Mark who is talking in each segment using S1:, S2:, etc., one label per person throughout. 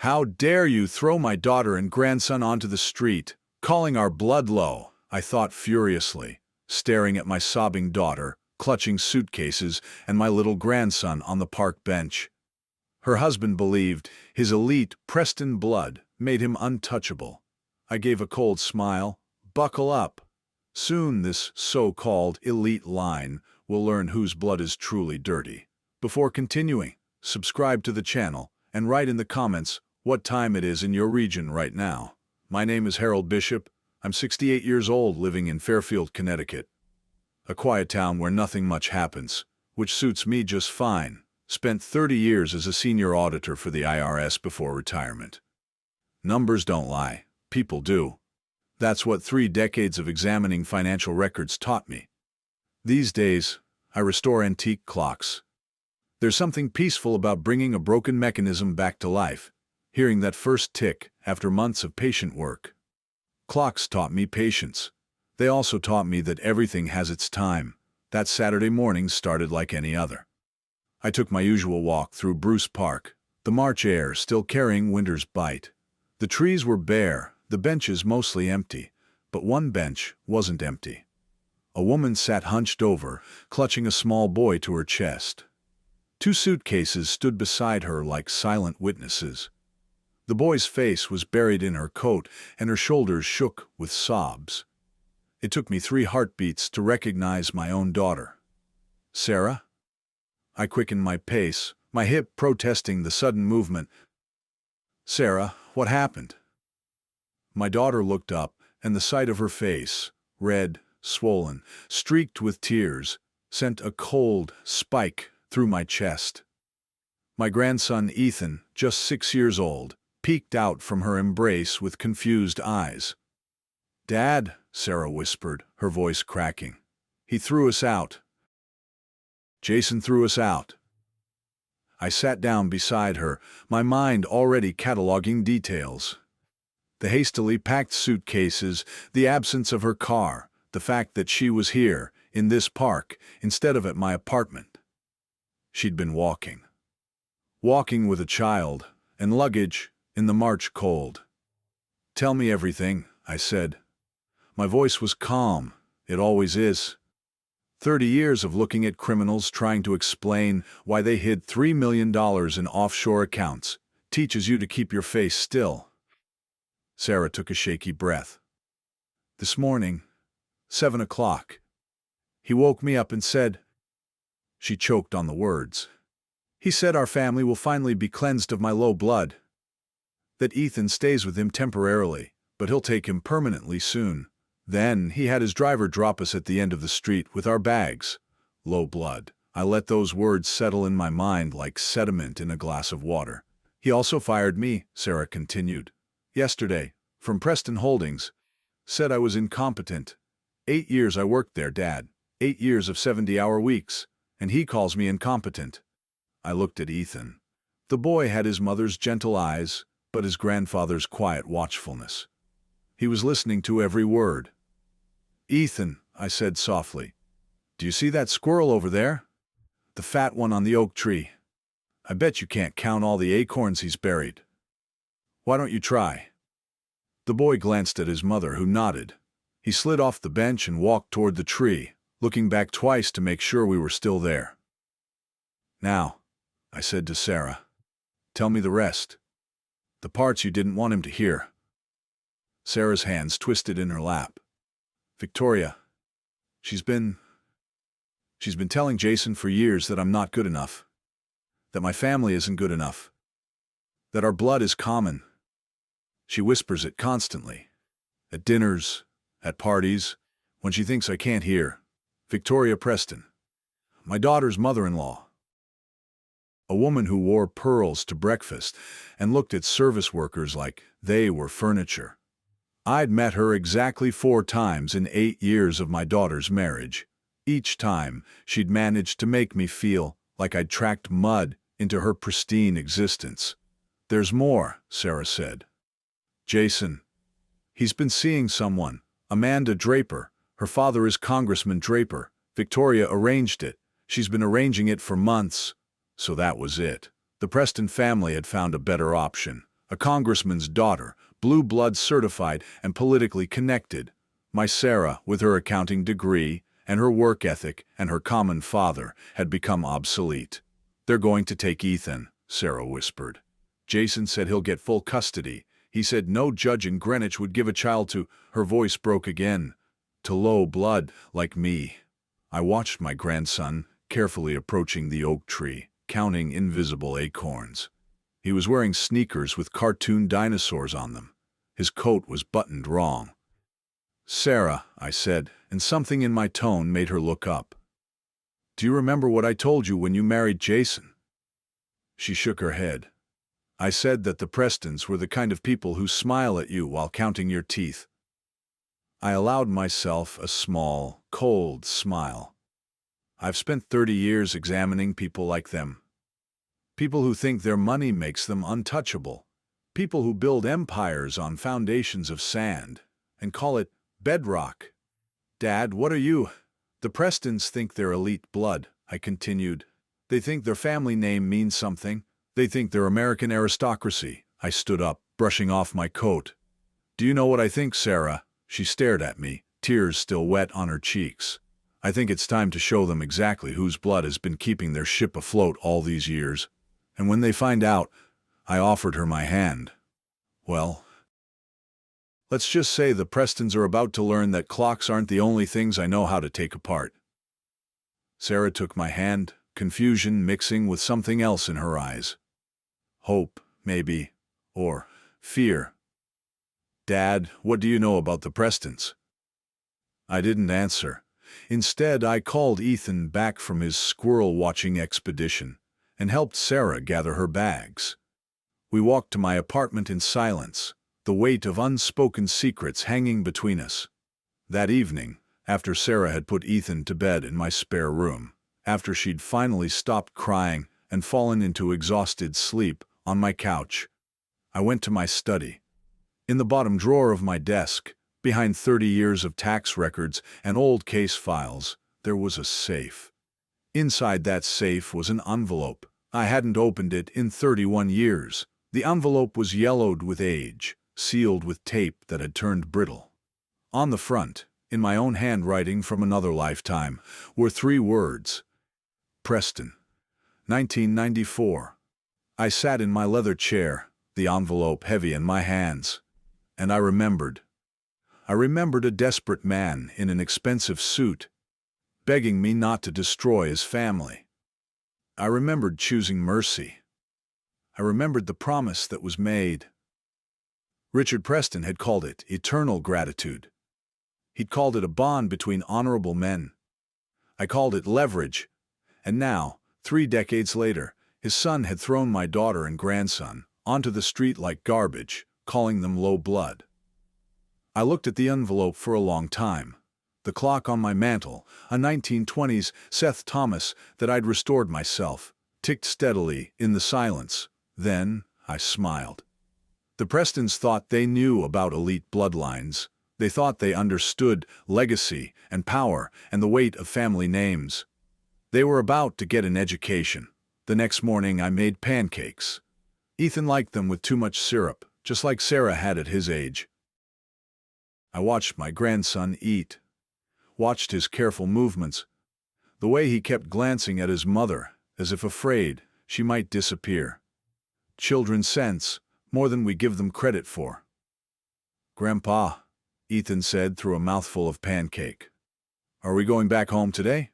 S1: How dare you throw my daughter and grandson onto the street, calling our blood low, I thought furiously, staring at my sobbing daughter, clutching suitcases, and my little grandson on the park bench. Her husband believed his elite Preston blood made him untouchable. I gave a cold smile. Buckle up. Soon this so-called elite line will learn whose blood is truly dirty. Before continuing, subscribe to the channel and write in the comments what time it is in your region right now. My name is Harold Bishop. I'm 68 years old, living in Fairfield, Connecticut. A quiet town where nothing much happens, which suits me just fine. Spent 30 years as a senior auditor for the IRS before retirement. Numbers don't lie, people do. That's what 3 decades of examining financial records taught me. These days, I restore antique clocks. There's something peaceful about bringing a broken mechanism back to life, hearing that first tick after months of patient work. Clocks taught me patience. They also taught me that everything has its time. That Saturday morning started like any other. I took my usual walk through Bruce Park, the March air still carrying winter's bite. The trees were bare, the benches mostly empty, but one bench wasn't empty. A woman sat hunched over, clutching a small boy to her chest. 2 suitcases stood beside her like silent witnesses. The boy's face was buried in her coat, and her shoulders shook with sobs. It took me 3 heartbeats to recognize my own daughter. Sarah? I quickened my pace, my hip protesting the sudden movement. Sarah, what happened? My daughter looked up, and the sight of her face, red, swollen, streaked with tears, sent a cold spike through my chest. My grandson Ethan, just 6 years old, peeked out from her embrace with confused eyes. "Dad," Sarah whispered, her voice cracking. "He threw us out. Jason threw us out." I sat down beside her, my mind already cataloging details. The hastily packed suitcases, the absence of her car, the fact that she was here, in this park, instead of at my apartment. She'd been walking. Walking with a child, and luggage, in the March cold. "Tell me everything," I said. My voice was calm. It always is. 30 years of looking at criminals trying to explain why they hid $3 million in offshore accounts teaches you to keep your face still. Sarah took a shaky breath. "This morning, 7 o'clock, he woke me up and said..." She choked on the words. "He said our family will finally be cleansed of my low blood. That Ethan stays with him temporarily, but he'll take him permanently soon. Then he had his driver drop us at the end of the street with our bags. Low blood." I let those words settle in my mind like sediment in a glass of water. "He also fired me," Sarah continued. "Yesterday, from Preston Holdings. Said I was incompetent. 8 years I worked there, Dad. 8 years of 70-hour weeks. And he calls me incompetent." I looked at Ethan. The boy had his mother's gentle eyes, but his grandfather's quiet watchfulness. He was listening to every word. "Ethan," I said softly, "do you see that squirrel over there? The fat one on the oak tree. I bet you can't count all the acorns he's buried. Why don't you try?" The boy glanced at his mother, who nodded. He slid off the bench and walked toward the tree, looking back twice to make sure we were still there. "Now," I said to Sarah, "tell me the rest. The parts you didn't want him to hear." Sarah's hands twisted in her lap. "Victoria, she's been telling Jason for years that I'm not good enough. That my family isn't good enough. That our blood is common. She whispers it constantly. At dinners, at parties, when she thinks I can't hear. Victoria Preston, my daughter's mother-in-law. A woman who wore pearls to breakfast and looked at service workers like they were furniture. I'd met her exactly 4 times in 8 years of my daughter's marriage. Each time, she'd managed to make me feel like I'd tracked mud into her pristine existence. "There's more," Sarah said. "Jason. He's been seeing someone, Amanda Draper. Her father is Congressman Draper. Victoria arranged it. She's been arranging it for months." So that was it. The Preston family had found a better option. A congressman's daughter, blue blood certified and politically connected. My Sarah, with her accounting degree, and her work ethic, and her common father, had become obsolete. "They're going to take Ethan," Sarah whispered. "Jason said he'll get full custody. He said no judge in Greenwich would give a child to—" Her voice broke again. "To low blood, like me." I watched my grandson carefully approaching the oak tree, counting invisible acorns. He was wearing sneakers with cartoon dinosaurs on them. His coat was buttoned wrong. "Sarah," I said, and something in my tone made her look up. "Do you remember what I told you when you married Jason?" She shook her head. "I said that the Prestons were the kind of people who smile at you while counting your teeth." I allowed myself a small, cold smile. I've spent 30 years examining people like them. People who think their money makes them untouchable. People who build empires on foundations of sand and call it bedrock. "Dad, what are you?" "The Prestons think they're elite blood," I continued. "They think their family name means something. They think they're American aristocracy." I stood up, brushing off my coat. "Do you know what I think, Sarah?" She stared at me, tears still wet on her cheeks. "I think it's time to show them exactly whose blood has been keeping their ship afloat all these years. And when they find out," I offered her my hand, "well, let's just say the Prestons are about to learn that clocks aren't the only things I know how to take apart." Sarah took my hand, confusion mixing with something else in her eyes. Hope, maybe, or fear. "Dad, what do you know about the Prestons?" I didn't answer. Instead, I called Ethan back from his squirrel-watching expedition and helped Sarah gather her bags. We walked to my apartment in silence, the weight of unspoken secrets hanging between us. That evening, after Sarah had put Ethan to bed in my spare room, after she'd finally stopped crying and fallen into exhausted sleep on my couch, I went to my study. In the bottom drawer of my desk, behind 30 years of tax records and old case files, there was a safe. Inside that safe was an envelope. I hadn't opened it in 31 years. The envelope was yellowed with age, sealed with tape that had turned brittle. On the front, in my own handwriting from another lifetime, were 3 words: Preston, 1994. I sat in my leather chair, the envelope heavy in my hands, and I remembered. I remembered a desperate man in an expensive suit, begging me not to destroy his family. I remembered choosing mercy. I remembered the promise that was made. Richard Preston had called it eternal gratitude. He'd called it a bond between honorable men. I called it leverage. And now, 3 decades later, his son had thrown my daughter and grandson onto the street like garbage, calling them low blood. I looked at the envelope for a long time. The clock on my mantel, a 1920s Seth Thomas that I'd restored myself, ticked steadily in the silence. Then I smiled. The Prestons thought they knew about elite bloodlines. They thought they understood legacy and power and the weight of family names. They were about to get an education. The next morning I made pancakes. Ethan liked them with too much syrup, just like Sarah had at his age. I watched my grandson eat. Watched his careful movements, the way he kept glancing at his mother, as if afraid she might disappear. Children sense more than we give them credit for. "Grandpa," Ethan said through a mouthful of pancake, "are we going back home today?"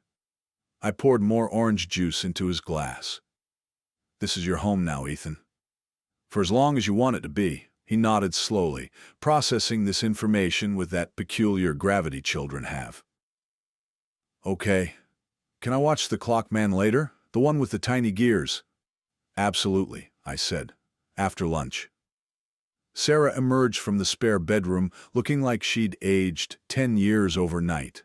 S1: I poured more orange juice into his glass. "This is your home now, Ethan. For as long as you want it to be." He nodded slowly, processing this information with that peculiar gravity children have. "Okay. Can I watch the clock man later? The one with the tiny gears?" "Absolutely," I said. "After lunch." Sarah emerged from the spare bedroom looking like she'd aged 10 years overnight.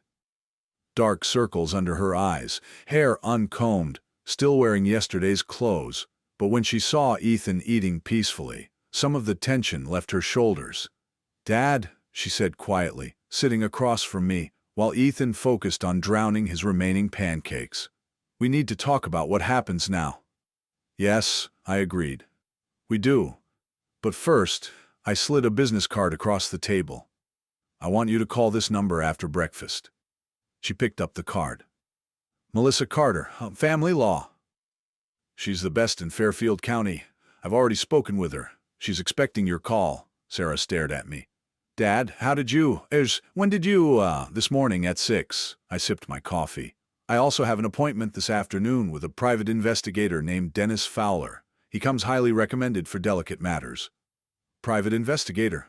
S1: Dark circles under her eyes, hair uncombed, still wearing yesterday's clothes. But when she saw Ethan eating peacefully, some of the tension left her shoulders. "Dad," she said quietly, sitting across from me, while Ethan focused on drowning his remaining pancakes. "We need to talk about what happens now." "Yes," I agreed. "We do. But first, I slid a business card across the table. I want you to call this number after breakfast. She picked up the card. Melissa Carter, family law. She's the best in Fairfield County. I've already spoken with her. She's expecting your call. Sarah stared at me. Dad, when did you, this morning at 6. I sipped my coffee. I also have an appointment this afternoon with a private investigator named Dennis Fowler. He comes highly recommended for delicate matters. Private investigator.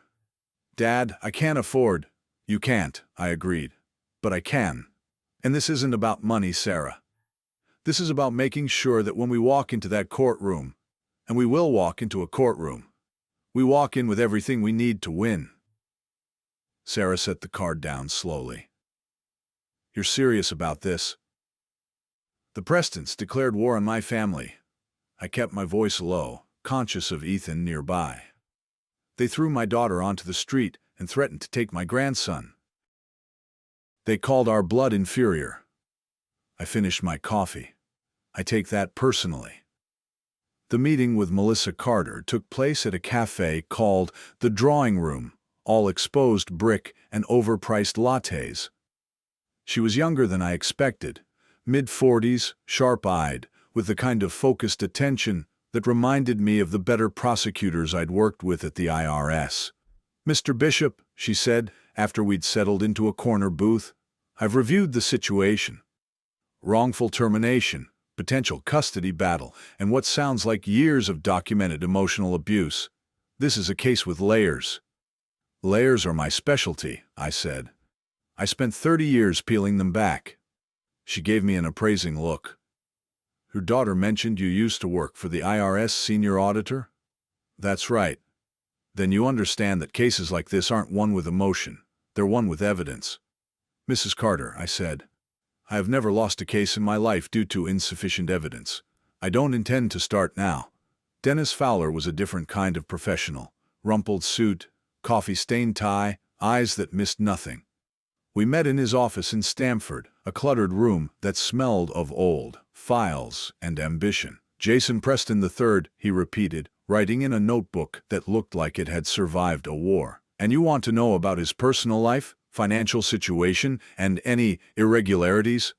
S1: Dad, I can't afford. You can't, I agreed. But I can. And this isn't about money, Sarah. This is about making sure that when we walk into that courtroom, and we will walk into a courtroom, we walk in with everything we need to win. Sarah set the card down slowly. You're serious about this? The Prestons declared war on my family. I kept my voice low, conscious of Ethan nearby. They threw my daughter onto the street and threatened to take my grandson. They called our blood inferior. I finished my coffee. I take that personally. The meeting with Melissa Carter took place at a cafe called The Drawing Room, all exposed brick and overpriced lattes. She was younger than I expected, mid-40s, sharp-eyed, with the kind of focused attention that reminded me of the better prosecutors I'd worked with at the IRS. Mr. Bishop, she said, after we'd settled into a corner booth, I've reviewed the situation. Wrongful termination, potential custody battle, and what sounds like years of documented emotional abuse. This is a case with layers. Layers are my specialty, I said. I spent 30 years peeling them back. She gave me an appraising look. Your daughter mentioned you used to work for the IRS senior auditor? That's right. Then you understand that cases like this aren't won with emotion. They're won with evidence. Mrs. Carter, I said, I have never lost a case in my life due to insufficient evidence. I don't intend to start now. Dennis Fowler was a different kind of professional. Rumpled suit, coffee-stained tie, eyes that missed nothing. We met in his office in Stamford, a cluttered room that smelled of old files and ambition. Jason Preston III, he repeated, writing in a notebook that looked like it had survived a war. And you want to know about his personal life, financial situation, and any irregularities?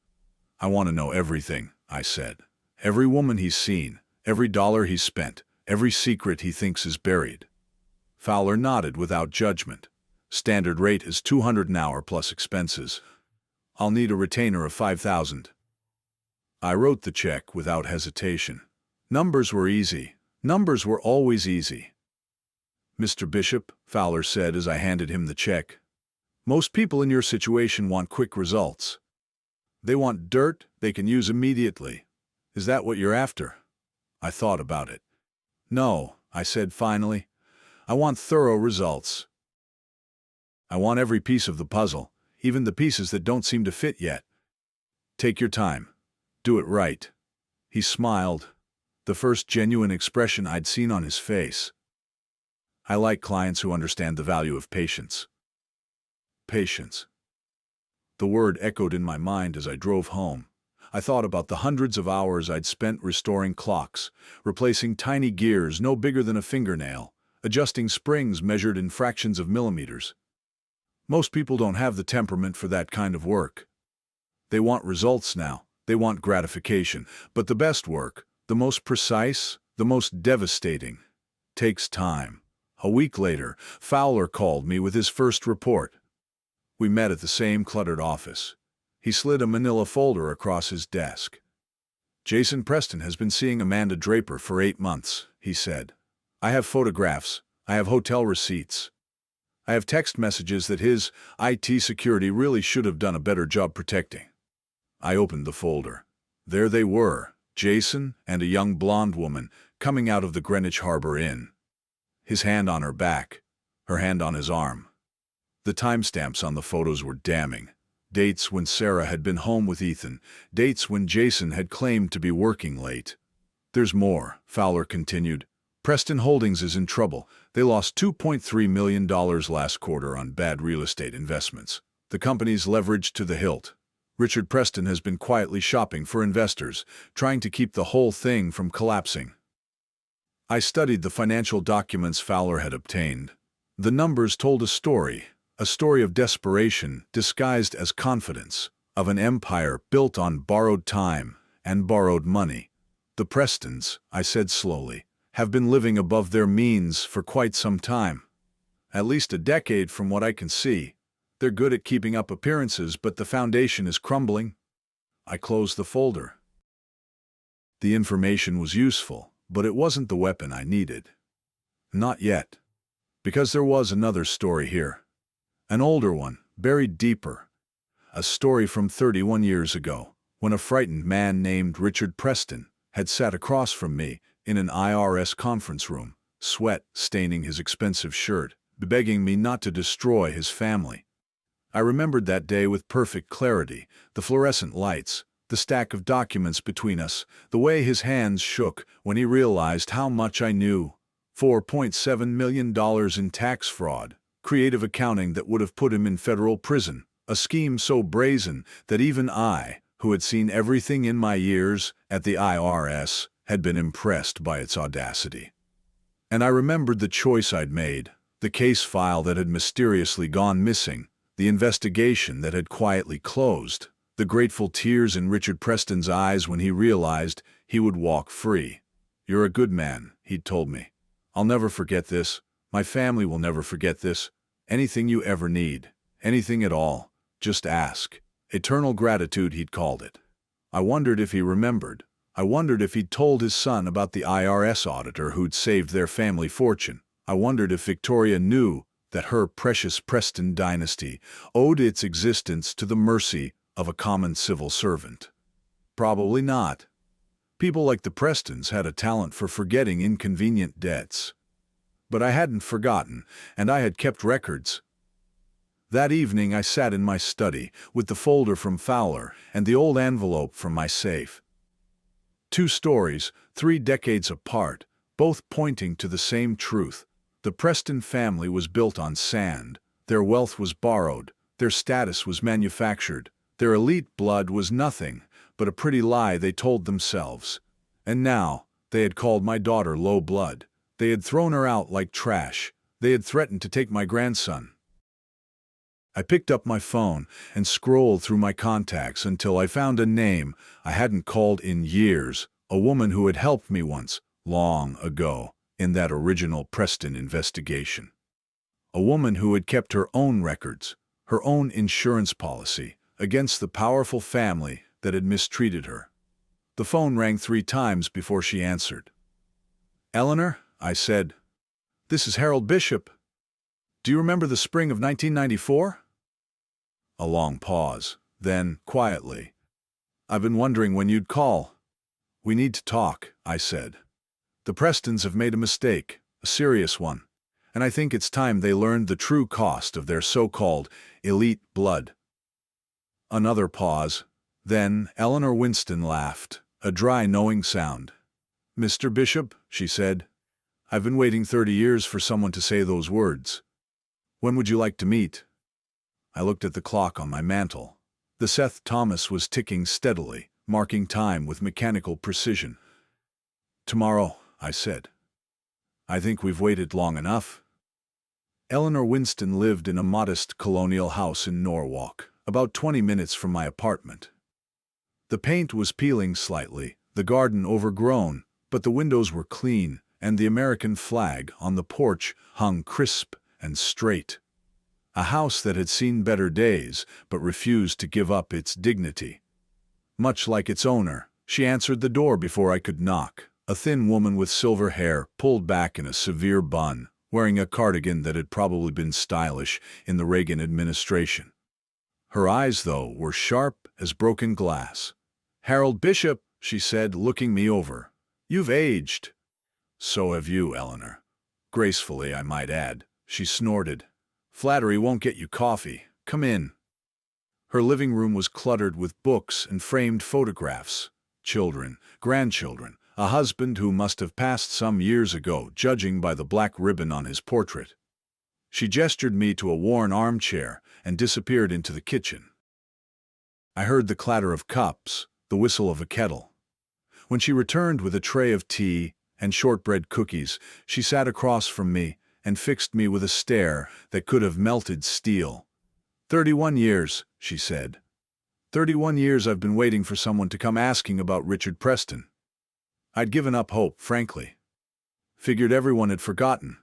S1: I want to know everything, I said. Every woman he's seen, every dollar he's spent, every secret he thinks is buried. Fowler nodded without judgment. Standard rate is $200 an hour plus expenses. I'll need a retainer of $5,000. I wrote the check without hesitation. Numbers were easy. Numbers were always easy. Mr. Bishop, Fowler said as I handed him the check, most people in your situation want quick results. They want dirt they can use immediately. Is that what you're after? I thought about it. No, I said finally. I want thorough results. I want every piece of the puzzle, even the pieces that don't seem to fit yet. Take your time. Do it right. He smiled, the first genuine expression I'd seen on his face. I like clients who understand the value of patience. Patience. The word echoed in my mind as I drove home. I thought about the hundreds of hours I'd spent restoring clocks, replacing tiny gears no bigger than a fingernail, adjusting springs measured in fractions of millimeters. Most people don't have the temperament for that kind of work. They want results now. They want gratification. But the best work, the most precise, the most devastating, takes time. A week later, Fowler called me with his first report. We met at the same cluttered office. He slid a manila folder across his desk. Jason Preston has been seeing Amanda Draper for 8 months, he said. I have photographs. I have hotel receipts. I have text messages that his IT security really should have done a better job protecting. I opened the folder. There they were, Jason and a young blonde woman coming out of the Greenwich Harbor Inn. His hand on her back, her hand on his arm. The timestamps on the photos were damning. Dates when Sarah had been home with Ethan, dates when Jason had claimed to be working late. There's more, Fowler continued. Preston Holdings is in trouble. They lost $2.3 million last quarter on bad real estate investments. The company's leveraged to the hilt. Richard Preston has been quietly shopping for investors, trying to keep the whole thing from collapsing. I studied the financial documents Fowler had obtained. The numbers told a story of desperation disguised as confidence, of an empire built on borrowed time and borrowed money. The Prestons, I said slowly, have been living above their means for quite some time. At least a decade from what I can see. They're good at keeping up appearances, but the foundation is crumbling. I closed the folder. The information was useful, but it wasn't the weapon I needed. Not yet. Because there was another story here. An older one, buried deeper. A story from 31 years ago, when a frightened man named Richard Preston had sat across from me in an IRS conference room, sweat staining his expensive shirt, begging me not to destroy his family. I remembered that day with perfect clarity, the fluorescent lights, the stack of documents between us, the way his hands shook when he realized how much I knew. $4.7 million in tax fraud, creative accounting that would have put him in federal prison, a scheme so brazen that even I, who had seen everything in my years at the IRS, had been impressed by its audacity. And I remembered the choice I'd made, the case file that had mysteriously gone missing, the investigation that had quietly closed, the grateful tears in Richard Preston's eyes when he realized he would walk free. "You're a good man," he'd told me. "I'll never forget this. My family will never forget this. Anything you ever need, anything at all, just ask." Eternal gratitude, he'd called it. I wondered if he remembered. I wondered if he'd told his son about the IRS auditor who'd saved their family fortune. I wondered if Victoria knew that her precious Preston dynasty owed its existence to the mercy of a common civil servant. Probably not. People like the Prestons had a talent for forgetting inconvenient debts. But I hadn't forgotten, and I had kept records. That evening I sat in my study with the folder from Fowler and the old envelope from my safe. 2 stories, 3 decades apart, both pointing to the same truth. The Preston family was built on sand. Their wealth was borrowed. Their status was manufactured. Their elite blood was nothing but a pretty lie they told themselves. And now, they had called my daughter low blood. They had thrown her out like trash. They had threatened to take my grandson. I picked up my phone and scrolled through my contacts until I found a name I hadn't called in years, a woman who had helped me once, long ago, in that original Preston investigation. A woman who had kept her own records, her own insurance policy, against the powerful family that had mistreated her. The phone rang 3 times before she answered. "Eleanor," I said, "this is Harold Bishop. Do you remember the spring of 1994? A long pause, then, quietly, "I've been wondering when you'd call." "We need to talk," I said. "The Prestons have made a mistake, a serious one, and I think it's time they learned the true cost of their so-called elite blood." Another pause. Then Eleanor Winston laughed, a dry, knowing sound. "Mr. Bishop," she said, "I've been waiting 30 years for someone to say those words. When would you like to meet?" I looked at the clock on my mantel. The Seth Thomas was ticking steadily, marking time with mechanical precision. "Tomorrow," I said. "I think we've waited long enough." Eleanor Winston lived in a modest colonial house in Norwalk, about 20 minutes from my apartment. The paint was peeling slightly, the garden overgrown, but the windows were clean, and the American flag on the porch hung crisp and straight. A house that had seen better days, but refused to give up its dignity. Much like its owner, she answered the door before I could knock, a thin woman with silver hair pulled back in a severe bun, wearing a cardigan that had probably been stylish in the Reagan administration. Her eyes, though, were sharp as broken glass. "Harold Bishop," she said, looking me over. "You've aged." "So have you, Eleanor." Gracefully, I might add. She snorted. "Flattery won't get you coffee. Come in." Her living room was cluttered with books and framed photographs. Children, grandchildren, a husband who must have passed some years ago, judging by the black ribbon on his portrait. She gestured me to a worn armchair and disappeared into the kitchen. I heard the clatter of cups, the whistle of a kettle. When she returned with a tray of tea and shortbread cookies, she sat across from me and fixed me with a stare that could have melted steel. 31 years, she said. 31 years I've been waiting for someone to come asking about Richard Preston. I'd given up hope, frankly. Figured everyone had forgotten.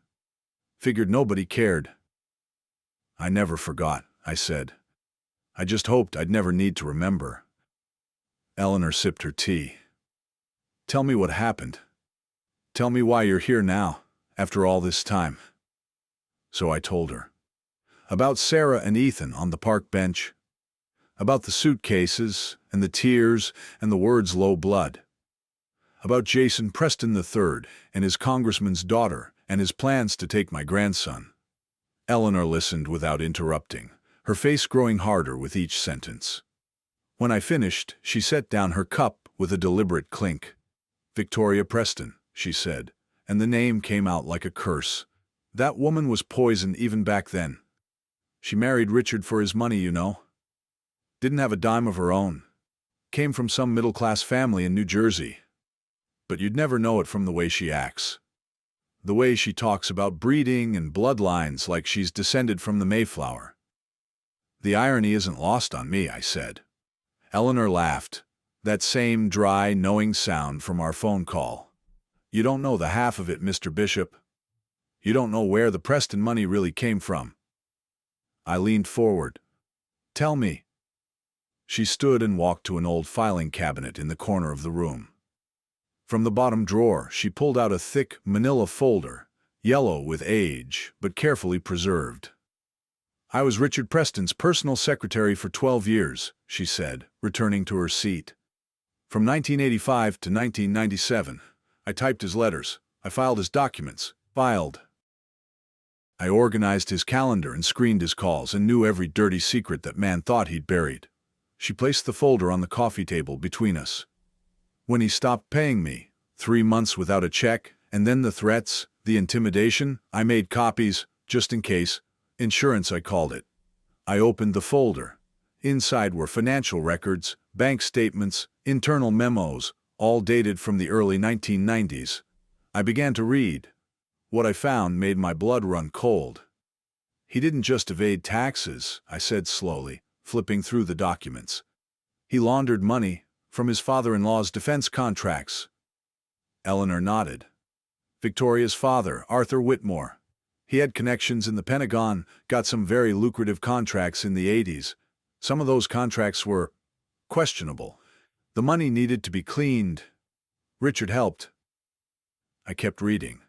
S1: Figured nobody cared. I never forgot, I said. I just hoped I'd never need to remember. Eleanor sipped her tea. Tell me what happened. Tell me why you're here now, after all this time. So I told her. About Sarah and Ethan on the park bench. About the suitcases, and the tears, and the words low blood. About Jason Preston III and his congressman's daughter, and his plans to take my grandson. Eleanor listened without interrupting, her face growing harder with each sentence. When I finished, she set down her cup with a deliberate clink. Victoria Preston, she said, and the name came out like a curse. That woman was poison even back then. She married Richard for his money, you know. Didn't have a dime of her own. Came from some middle-class family in New Jersey. But you'd never know it from the way she acts. The way she talks about breeding and bloodlines like she's descended from the Mayflower. The irony isn't lost on me, I said. Eleanor laughed, that same dry, knowing sound from our phone call. You don't know the half of it, Mr. Bishop. You don't know where the Preston money really came from. I leaned forward. Tell me. She stood and walked to an old filing cabinet in the corner of the room. From the bottom drawer, she pulled out a thick manila folder, yellow with age, but carefully preserved. I was Richard Preston's personal secretary for 12 years, she said, returning to her seat. From 1985 to 1997, I typed his letters, I filed his documents, I organized his calendar and screened his calls and knew every dirty secret that man thought he'd buried. She placed the folder on the coffee table between us. When he stopped paying me, 3 months without a check, and then the threats, the intimidation, I made copies, just in case. Insurance, I called it. I opened the folder. Inside were financial records, bank statements, internal memos, all dated from the early 1990s. I began to read. What I found made my blood run cold. He didn't just evade taxes, I said slowly, flipping through the documents. He laundered money from his father-in-law's defense contracts. Eleanor nodded. Victoria's father, Arthur Whitmore. He had connections in the Pentagon, got some very lucrative contracts in the 80s. Some of those contracts were questionable. The money needed to be cleaned. Richard helped. I kept reading.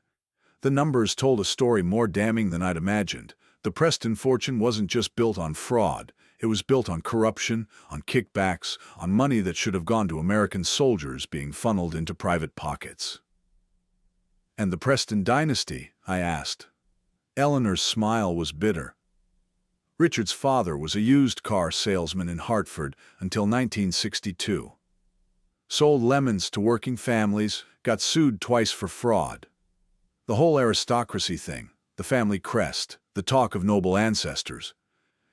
S1: The numbers told a story more damning than I'd imagined. The Preston fortune wasn't just built on fraud. It was built on corruption, on kickbacks, on money that should have gone to American soldiers being funneled into private pockets. And the Preston dynasty? I asked. Eleanor's smile was bitter. Richard's father was a used car salesman in Hartford until 1962. Sold lemons to working families, got sued twice for fraud. The whole aristocracy thing, the family crest, the talk of noble ancestors.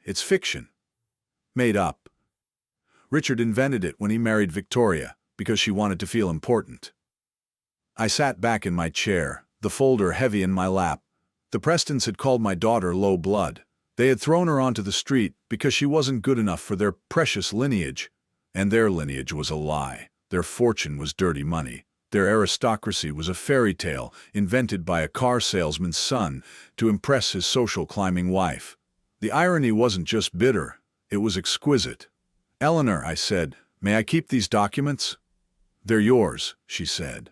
S1: It's fiction. Made up. Richard invented it when he married Victoria, because she wanted to feel important. I sat back in my chair, the folder heavy in my lap. The Prestons had called my daughter low blood. They had thrown her onto the street because she wasn't good enough for their precious lineage. And their lineage was a lie. Their fortune was dirty money. Their aristocracy was a fairy tale invented by a car salesman's son to impress his social climbing wife. The irony wasn't just bitter, it was exquisite. Eleanor, I said, may I keep these documents? They're yours, she said.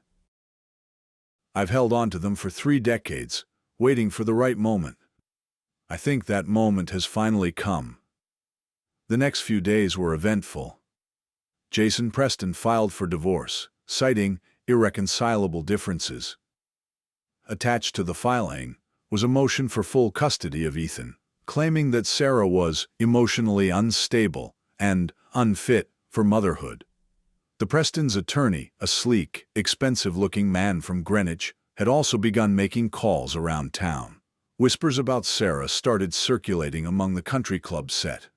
S1: I've held on to them for 3 decades, waiting for the right moment. I think that moment has finally come. The next few days were eventful. Jason Preston filed for divorce, citing irreconcilable differences. Attached to the filing was a motion for full custody of Ethan, claiming that Sarah was emotionally unstable and unfit for motherhood. The Prestons' attorney, a sleek, expensive-looking man from Greenwich, had also begun making calls around town. Whispers about Sarah started circulating among the country club set.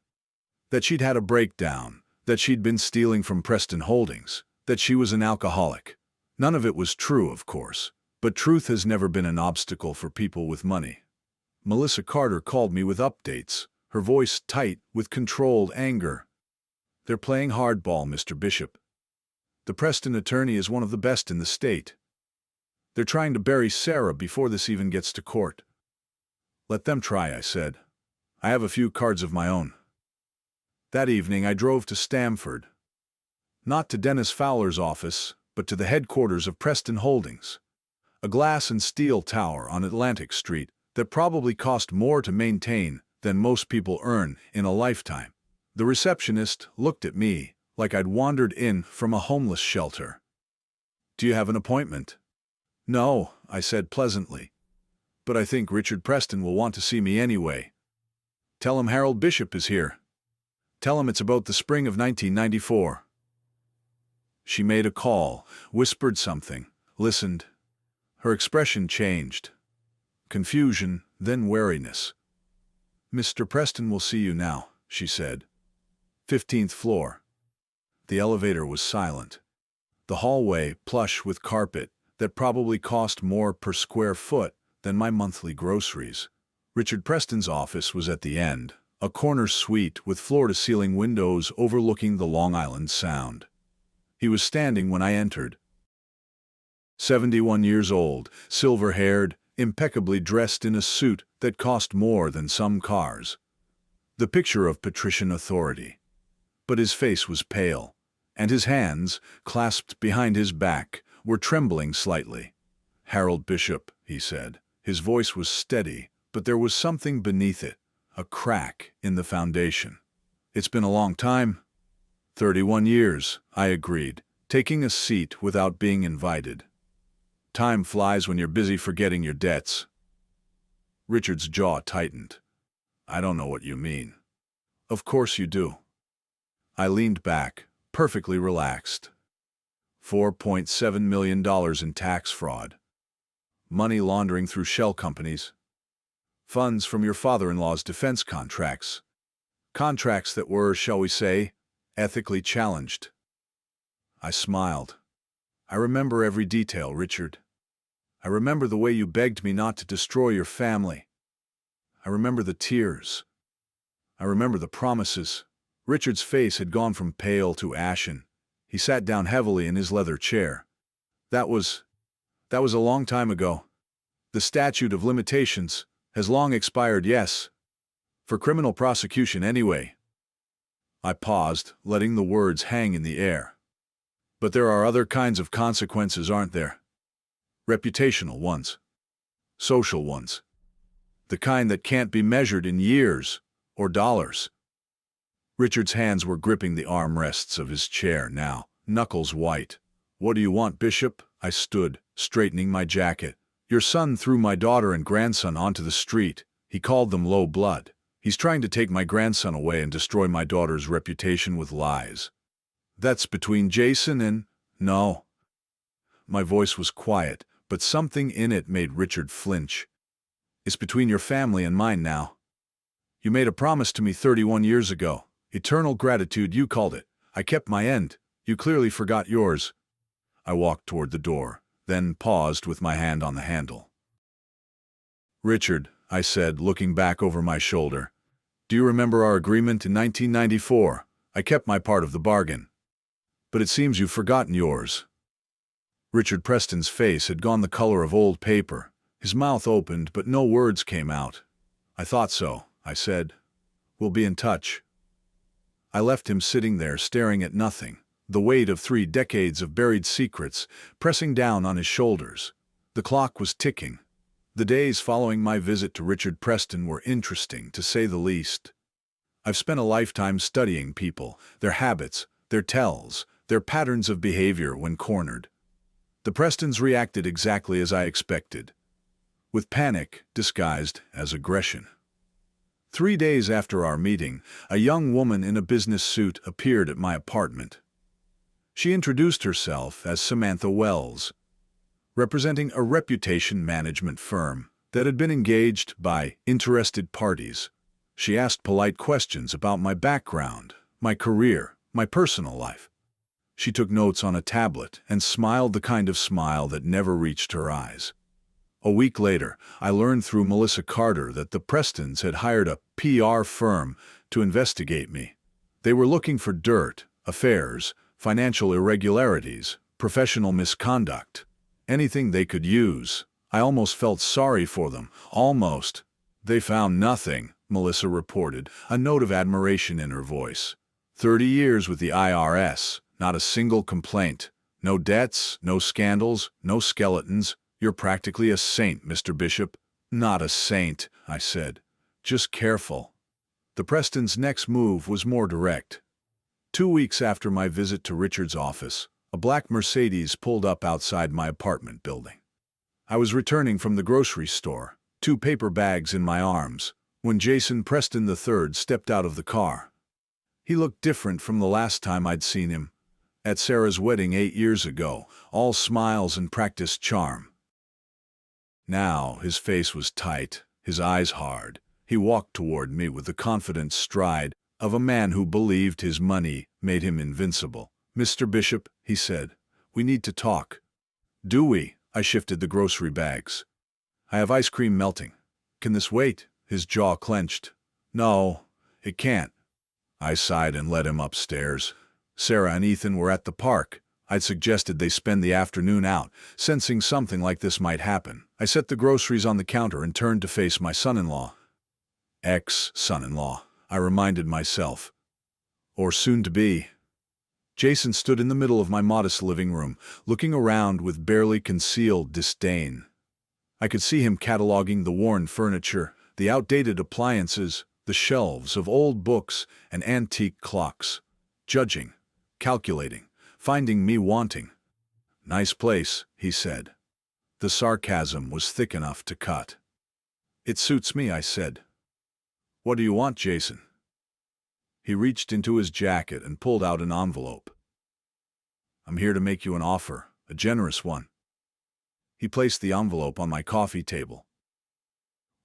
S1: That she'd had a breakdown, that she'd been stealing from Preston Holdings, that she was an alcoholic. None of it was true, of course. But truth has never been an obstacle for people with money. Melissa Carter called me with updates, her voice tight with controlled anger. "They're playing hardball, Mr. Bishop. The Preston attorney is one of the best in the state. They're trying to bury Sarah before this even gets to court." "Let them try," I said. "I have a few cards of my own." That evening I drove to Stamford. Not to Dennis Fowler's office, but to the headquarters of Preston Holdings. A glass and steel tower on Atlantic Street that probably cost more to maintain than most people earn in a lifetime. The receptionist looked at me like I'd wandered in from a homeless shelter. "Do you have an appointment?" "No," I said pleasantly. "But I think Richard Preston will want to see me anyway." "Tell him Harold Bishop is here. Tell him it's about the spring of 1994. She made a call, whispered something, listened. Her expression changed. Confusion, then wariness. "Mr. Preston will see you now," she said. 15th floor. The elevator was silent. The hallway plush with carpet that probably cost more per square foot than my monthly groceries. Richard Preston's office was at the end, a corner suite with floor-to-ceiling windows overlooking the Long Island Sound. He was standing when I entered. 71 years old, silver-haired, impeccably dressed in a suit that cost more than some cars. The picture of patrician authority. But his face was pale, and his hands, clasped behind his back, were trembling slightly. "Harold Bishop," he said. His voice was steady, but there was something beneath it, a crack in the foundation. "It's been a long time." 31 years, I agreed, taking a seat without being invited. "Time flies when you're busy forgetting your debts." Richard's jaw tightened. "I don't know what you mean." "Of course you do." I leaned back, perfectly relaxed. $4.7 million in tax fraud. Money laundering through shell companies. Funds from your father-in-law's defense contracts. Contracts that were, shall we say, ethically challenged. I smiled. "I remember every detail, Richard. I remember the way you begged me not to destroy your family. I remember the tears. I remember the promises." Richard's face had gone from pale to ashen. He sat down heavily in his leather chair. That was a long time ago. The statute of limitations has long expired, yes. For criminal prosecution, anyway." I paused, letting the words hang in the air. "But there are other kinds of consequences, aren't there? Reputational ones. Social ones. The kind that can't be measured in years or dollars." Richard's hands were gripping the armrests of his chair now, knuckles white. "What do you want, Bishop?" I stood, straightening my jacket. "Your son threw my daughter and grandson onto the street. He called them low blood. He's trying to take my grandson away and destroy my daughter's reputation with lies. That's between Jason and—" "No." My voice was quiet, but something in it made Richard flinch. "It's between your family and mine now. You made a promise to me 31 years ago. Eternal gratitude, you called it. I kept my end. You clearly forgot yours." I walked toward the door, then paused with my hand on the handle. "Richard," I said, looking back over my shoulder, "do you remember our agreement in 1994? I kept my part of the bargain. But it seems you've forgotten yours." Richard Preston's face had gone the color of old paper. His mouth opened, but no words came out. "I thought so," I said. "We'll be in touch." I left him sitting there staring at nothing, the weight of 3 decades of buried secrets pressing down on his shoulders. The clock was ticking. The days following my visit to Richard Preston were interesting, to say the least. I've spent a lifetime studying people, their habits, their tells, their patterns of behavior when cornered. The Prestons reacted exactly as I expected, with panic disguised as aggression. 3 days after our meeting, a young woman in a business suit appeared at my apartment. She introduced herself as Samantha Wells, representing a reputation management firm that had been engaged by interested parties. She asked polite questions about my background, my career, my personal life. She took notes on a tablet and smiled the kind of smile that never reached her eyes. A week later, I learned through Melissa Carter that the Prestons had hired a PR firm to investigate me. They were looking for dirt, affairs, financial irregularities, professional misconduct, anything they could use. I almost felt sorry for them. Almost. They found nothing, Melissa reported, a note of admiration in her voice. 30 years with the IRS, not a single complaint. No debts, no scandals, no skeletons. You're practically a saint, Mr. Bishop. Not a saint, I said. Just careful. The Prestons' next move was more direct. 2 weeks after my visit to Richard's office, a black Mercedes pulled up outside my apartment building. I was returning from the grocery store, 2 paper bags in my arms, when Jason Preston III stepped out of the car. He looked different from the last time I'd seen him. At Sarah's wedding 8 years ago, all smiles and practiced charm. Now his face was tight, his eyes hard. He walked toward me with the confident stride of a man who believed his money made him invincible. "Mr. Bishop," he said, "we need to talk." "Do we?" I shifted the grocery bags. "I have ice cream melting. Can this wait?" His jaw clenched. "No, it can't." I sighed and led him upstairs. Sarah and Ethan were at the park. I'd suggested they spend the afternoon out, sensing something like this might happen. I set the groceries on the counter and turned to face my son-in-law. Ex-son-in-law, I reminded myself. Or soon-to-be. Jason stood in the middle of my modest living room, looking around with barely concealed disdain. I could see him cataloging the worn furniture, the outdated appliances, the shelves of old books and antique clocks, judging, calculating, finding me wanting. "Nice place," he said. The sarcasm was thick enough to cut. "It suits me," I said. "What do you want, Jason?" He reached into his jacket and pulled out an envelope. "I'm here to make you an offer, a generous one." He placed the envelope on my coffee table.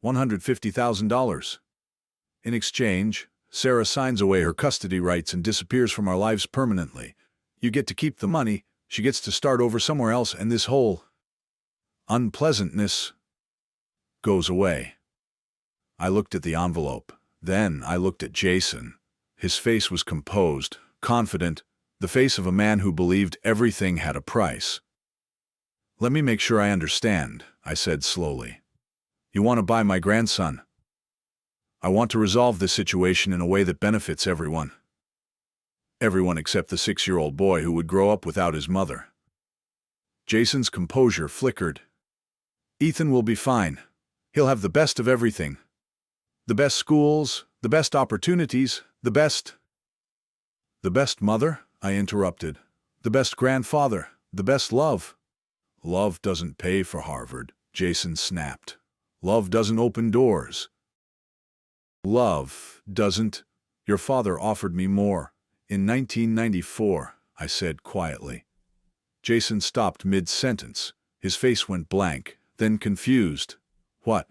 S1: $150,000. In exchange, Sarah signs away her custody rights and disappears from our lives permanently. You get to keep the money, she gets to start over somewhere else, and this whole unpleasantness goes away. I looked at the envelope. Then I looked at Jason. His face was composed, confident, the face of a man who believed everything had a price. "Let me make sure I understand," I said slowly. "You want to buy my grandson?" "I want to resolve this situation in a way that benefits everyone." Everyone except the 6-year-old boy who would grow up without his mother. Jason's composure flickered. "Ethan will be fine. He'll have the best of everything. The best schools, the best opportunities, the best—" "The best mother?" I interrupted. "The best grandfather, the best love." "Love doesn't pay for Harvard," Jason snapped. "Love doesn't open doors. Love doesn't—" "Your father offered me more. In 1994, I said quietly. Jason stopped mid-sentence. His face went blank, then confused. "What?"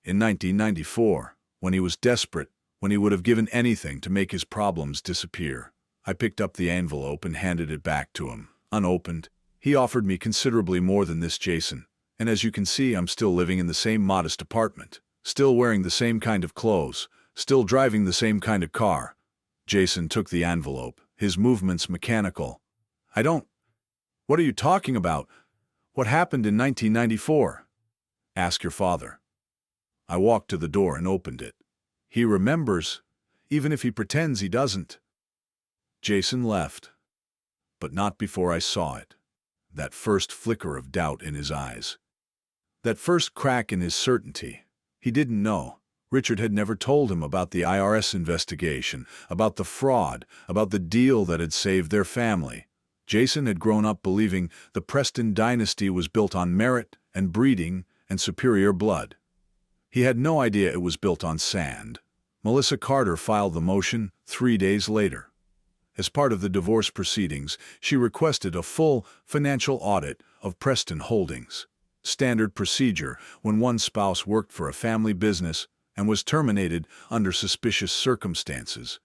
S1: "In 1994, when he was desperate, when he would have given anything to make his problems disappear." I picked up the envelope and handed it back to him, unopened. "He offered me considerably more than this, Jason, and as you can see, I'm still living in the same modest apartment, still wearing the same kind of clothes, still driving the same kind of car." Jason took the envelope, his movements mechanical. "I don't— What are you talking about? What happened in 1994? Ask your father." I walked to the door and opened it. "He remembers, even if he pretends he doesn't." Jason left, but not before I saw it. That first flicker of doubt in his eyes. That first crack in his certainty. He didn't know. Richard had never told him about the IRS investigation, about the fraud, about the deal that had saved their family. Jason had grown up believing the Preston dynasty was built on merit and breeding and superior blood. He had no idea it was built on sand. Melissa Carter filed the motion 3 days later. As part of the divorce proceedings, she requested a full financial audit of Preston Holdings. Standard procedure when one spouse worked for a family business and was terminated under suspicious circumstances.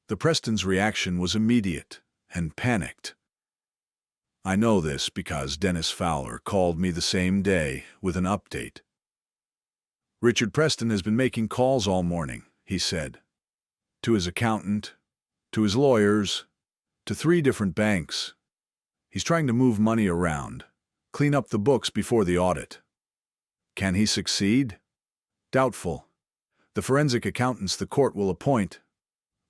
S1: The Prestons' reaction was immediate, and panicked. I know this because Dennis Fowler called me the same day with an update. Richard Preston has been making calls all morning, he said. To his accountant, to his lawyers, to 3 different banks. He's trying to move money around, clean up the books before the audit. Can he succeed? Doubtful. The forensic accountants the court will appoint,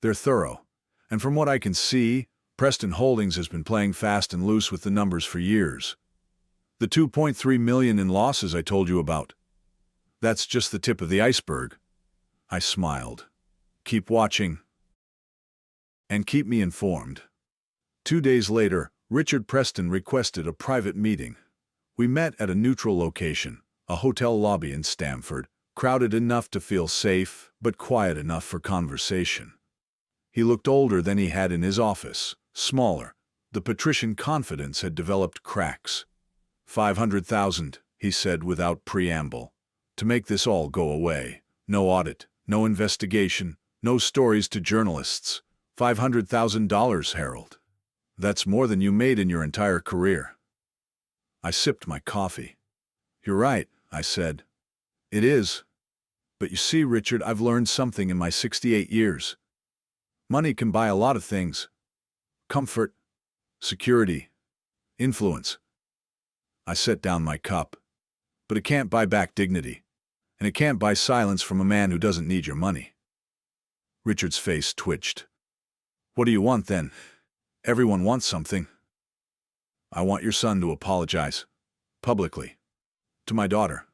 S1: they're thorough, and from what I can see, Preston Holdings has been playing fast and loose with the numbers for years. The $2.3 million in losses I told you about, that's just the tip of the iceberg. I smiled. Keep watching. And keep me informed. 2 days later, Richard Preston requested a private meeting. We met at a neutral location, a hotel lobby in Stamford, crowded enough to feel safe, but quiet enough for conversation. He looked older than he had in his office, smaller. The patrician confidence had developed cracks. 500,000, he said without preamble. To make this all go away. No audit, no investigation, no stories to journalists. $500,000, Harold. That's more than you made in your entire career. I sipped my coffee. You're right, I said. It is. But you see, Richard, I've learned something in my 68 years. Money can buy a lot of things. Comfort, security, influence. I set down my cup. But it can't buy back dignity. And it can't buy silence from a man who doesn't need your money. Richard's face twitched. What do you want then? Everyone wants something. I want your son to apologize. Publicly. To my daughter.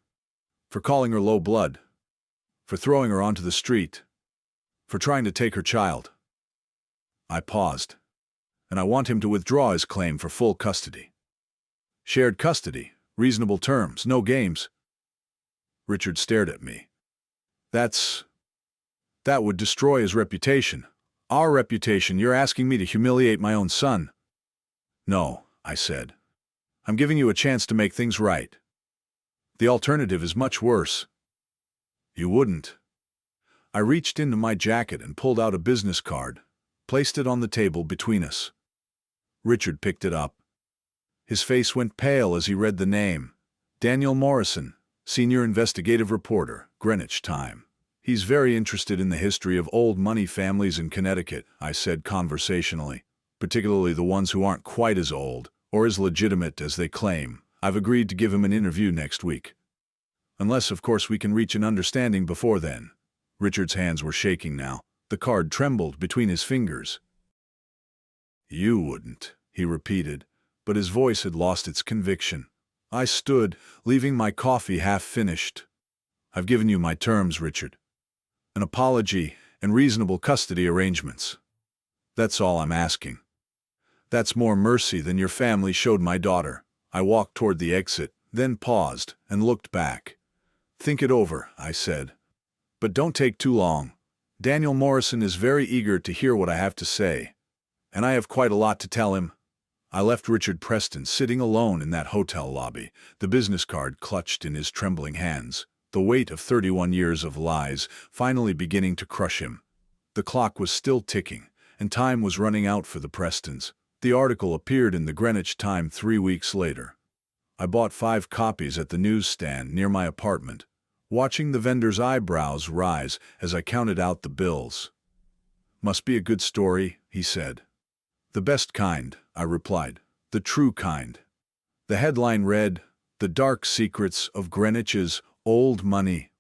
S1: For calling her low blood. For throwing her onto the street. For trying to take her child. I paused. And I want him to withdraw his claim for full custody. Shared custody, reasonable terms, no games. Richard stared at me. That would destroy his reputation. Our reputation. You're asking me to humiliate my own son. No, I said. I'm giving you a chance to make things right. The alternative is much worse. You wouldn't. I reached into my jacket and pulled out a business card, placed it on the table between us. Richard picked it up. His face went pale as he read the name. Daniel Morrison, Senior Investigative Reporter, Greenwich Time. He's very interested in the history of old money families in Connecticut, I said conversationally, particularly the ones who aren't quite as old or as legitimate as they claim. I've agreed to give him an interview next week. Unless, of course, we can reach an understanding before then. Richard's hands were shaking now. The card trembled between his fingers. You wouldn't, he repeated, but his voice had lost its conviction. I stood, leaving my coffee half finished. I've given you my terms, Richard. An apology and reasonable custody arrangements. That's all I'm asking. That's more mercy than your family showed my daughter. I walked toward the exit, then paused and looked back. Think it over, I said. But don't take too long. Daniel Morrison is very eager to hear what I have to say. And I have quite a lot to tell him. I left Richard Preston sitting alone in that hotel lobby, the business card clutched in his trembling hands, the weight of 31 years of lies finally beginning to crush him. The clock was still ticking, and time was running out for the Prestons. The article appeared in the Greenwich Time 3 weeks later. I bought 5 copies at the newsstand near my apartment, watching the vendor's eyebrows rise as I counted out the bills. Must be a good story, he said. The best kind, I replied. The true kind. The headline read, The Dark Secrets of Greenwich's Old Money.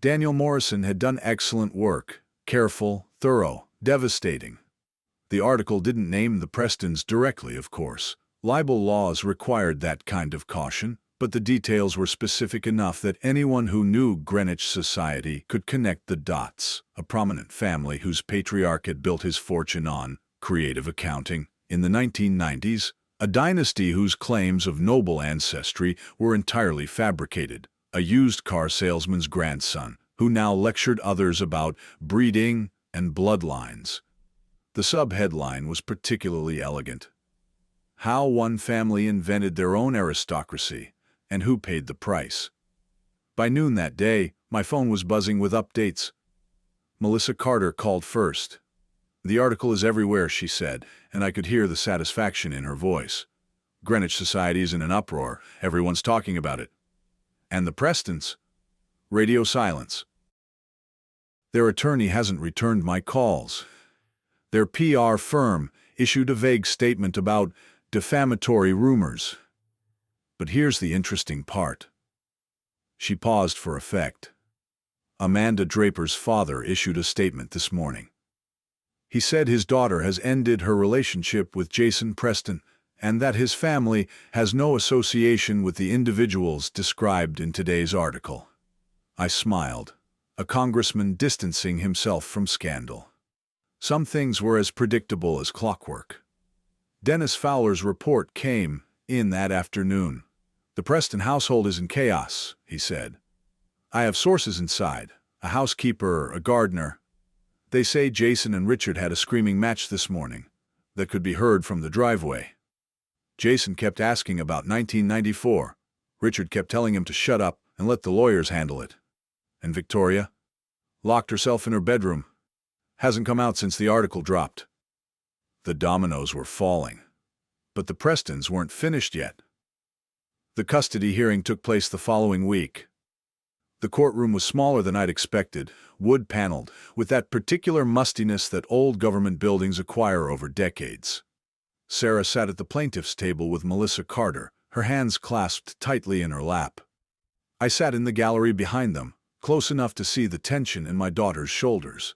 S1: Daniel Morrison had done excellent work, careful, thorough, devastating. The article didn't name the Prestons directly, of course. Libel laws required that kind of caution, but the details were specific enough that anyone who knew Greenwich society could connect the dots. A prominent family whose patriarch had built his fortune on creative accounting in the 1990s, a dynasty whose claims of noble ancestry were entirely fabricated, a used car salesman's grandson who now lectured others about breeding and bloodlines. The sub-headline was particularly elegant. How one family invented their own aristocracy, and who paid the price. By noon that day, my phone was buzzing with updates. Melissa Carter called first. The article is everywhere, she said, and I could hear the satisfaction in her voice. Greenwich Society is in an uproar. Everyone's talking about it. And the Prestons? Radio silence. Their attorney hasn't returned my calls. Their PR firm issued a vague statement about defamatory rumors. But here's the interesting part. She paused for effect. Amanda Draper's father issued a statement this morning. He said his daughter has ended her relationship with Jason Preston and that his family has no association with the individuals described in today's article. I smiled, a congressman distancing himself from scandal. Some things were as predictable as clockwork. Dennis Fowler's report came in that afternoon. The Preston household is in chaos, he said. I have sources inside, a housekeeper, a gardener. They say Jason and Richard had a screaming match this morning that could be heard from the driveway. Jason kept asking about 1994. Richard kept telling him to shut up and let the lawyers handle it. And Victoria? Locked herself in her bedroom. Hasn't come out since the article dropped. The dominoes were falling. But the Prestons weren't finished yet. The custody hearing took place the following week. The courtroom was smaller than I'd expected, wood-paneled, with that particular mustiness that old government buildings acquire over decades. Sarah sat at the plaintiff's table with Melissa Carter, her hands clasped tightly in her lap. I sat in the gallery behind them, close enough to see the tension in my daughter's shoulders.